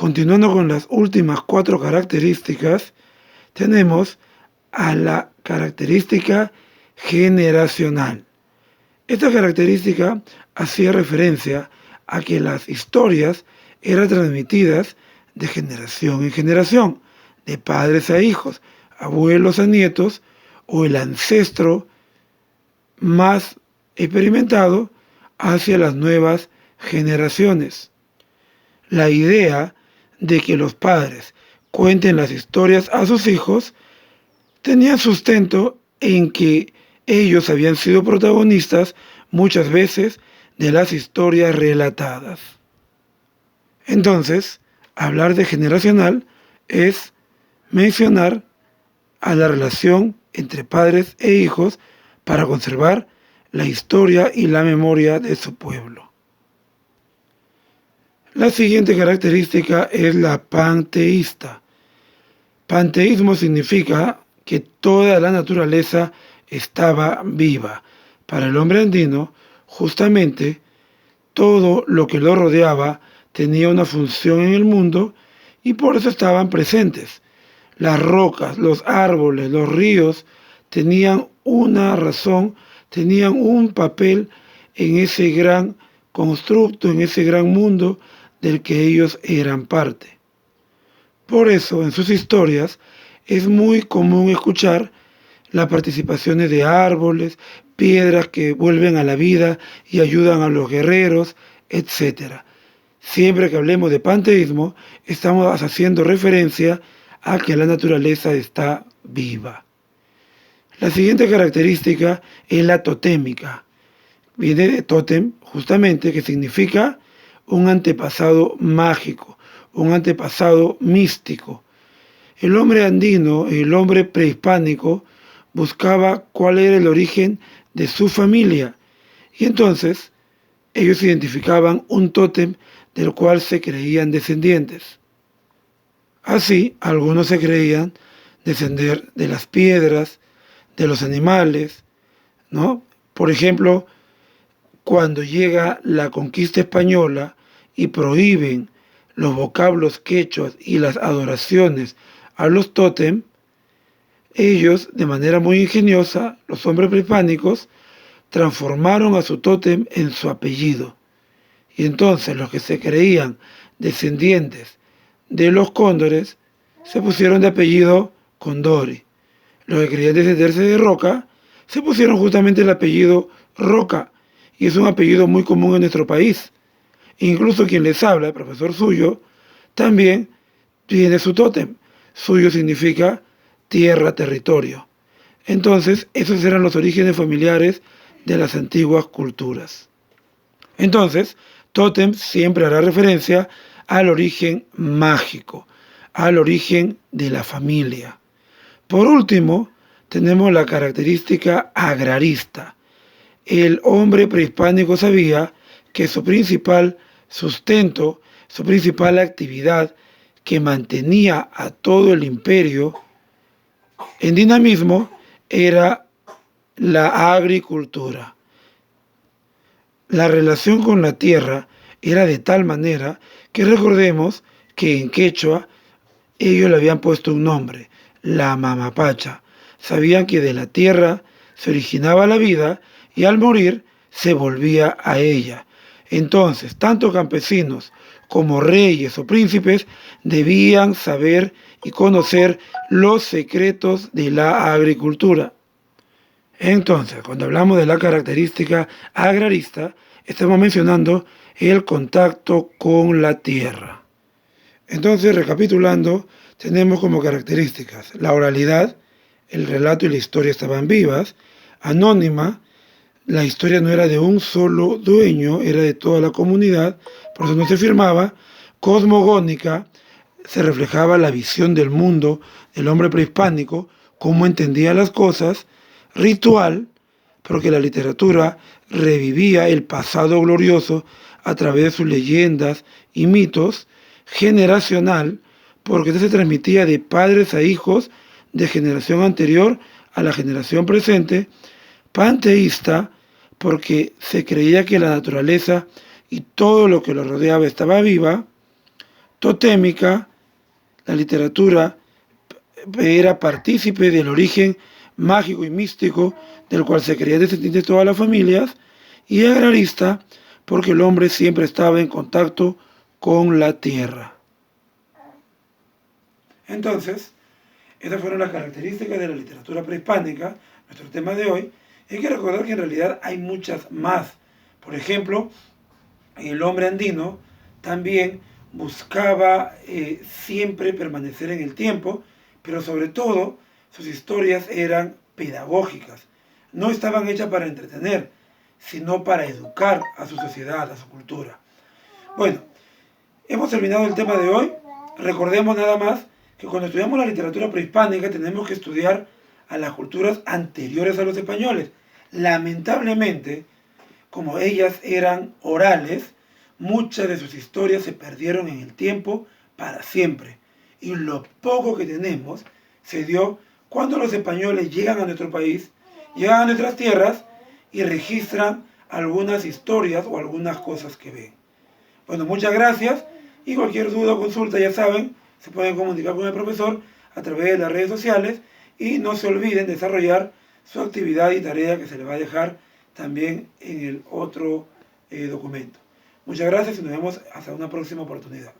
Continuando con las últimas 4 características, tenemos a la característica generacional. Esta característica hacía referencia a que las historias eran transmitidas de generación en generación, de padres a hijos, abuelos a nietos, o el ancestro más experimentado hacia las nuevas generaciones. La idea de que los padres cuenten las historias a sus hijos tenía sustento en que ellos habían sido protagonistas muchas veces de las historias relatadas. Entonces, hablar de generacional es mencionar a la relación entre padres e hijos para conservar la historia y la memoria de su pueblo. La siguiente característica es la panteísta. Panteísmo significa que toda la naturaleza estaba viva. Para el hombre andino, justamente, todo lo que lo rodeaba tenía una función en el mundo y por eso estaban presentes. Las rocas, los árboles, los ríos tenían una razón, tenían un papel en ese gran constructo, en ese gran mundo del que ellos eran parte. Por eso, en sus historias, es muy común escuchar las participaciones de árboles, piedras que vuelven a la vida y ayudan a los guerreros, etc. Siempre que hablemos de panteísmo, estamos haciendo referencia a que la naturaleza está viva. La siguiente característica es la totémica. Viene de tótem, justamente, que significa un antepasado mágico, un antepasado místico. El hombre andino, el hombre prehispánico, buscaba cuál era el origen de su familia y entonces ellos identificaban un tótem del cual se creían descendientes. Así, algunos se creían descender de las piedras, de los animales, ¿no? Por ejemplo, cuando llega la conquista española y prohíben los vocablos quechuas y las adoraciones a los tótem, ellos, de manera muy ingeniosa, los hombres prehispánicos, transformaron a su tótem en su apellido. Y entonces los que se creían descendientes de los cóndores se pusieron de apellido Condori. Los que creían descenderse de Roca se pusieron justamente el apellido Roca, y es un apellido muy común en nuestro país. Incluso quien les habla, el profesor Suyo, también tiene su tótem. Suyo significa tierra, territorio. Entonces, esos eran los orígenes familiares de las antiguas culturas. Entonces, tótem siempre hará referencia al origen mágico, al origen de la familia. Por último, tenemos la característica agrarista. El hombre prehispánico sabía que su principal sustento, su principal actividad que mantenía a todo el imperio en dinamismo era la agricultura. La relación con la tierra era de tal manera que recordemos que en quechua ellos le habían puesto un nombre, la mamapacha. Sabían que de la tierra se originaba la vida y al morir se volvía a ella. Entonces, tanto campesinos como reyes o príncipes debían saber y conocer los secretos de la agricultura. Entonces, cuando hablamos de la característica agrarista, estamos mencionando el contacto con la tierra. Entonces, recapitulando, tenemos como características la oralidad, el relato y la historia estaban vivas, anónima, la historia no era de un solo dueño, era de toda la comunidad, por eso no se firmaba, cosmogónica, se reflejaba la visión del mundo del hombre prehispánico, cómo entendía las cosas, ritual, porque la literatura revivía el pasado glorioso a través de sus leyendas y mitos, generacional, porque se transmitía de padres a hijos, de generación anterior a la generación presente, panteísta, porque se creía que la naturaleza y todo lo que lo rodeaba estaba viva, totémica, la literatura era partícipe del origen mágico y místico del cual se creía descendiente de todas las familias, y agrarista porque el hombre siempre estaba en contacto con la tierra. Entonces, estas fueron las características de la literatura prehispánica, nuestro tema de hoy. Hay que recordar que en realidad hay muchas más. Por ejemplo, el hombre andino también buscaba siempre permanecer en el tiempo, pero sobre todo sus historias eran pedagógicas. No estaban hechas para entretener, sino para educar a su sociedad, a su cultura. Bueno, hemos terminado el tema de hoy. Recordemos nada más que cuando estudiamos la literatura prehispánica tenemos que estudiar a las culturas anteriores a los españoles. Lamentablemente, como ellas eran orales, muchas de sus historias se perdieron en el tiempo para siempre. Y lo poco que tenemos se dio cuando los españoles llegan a nuestro país, llegan a nuestras tierras y registran algunas historias o algunas cosas que ven. Bueno, muchas gracias, y cualquier duda o consulta, ya saben, se pueden comunicar con el profesor a través de las redes sociales, y no se olviden de desarrollar su actividad y tarea que se le va a dejar también en el otro documento. Muchas gracias y nos vemos hasta una próxima oportunidad.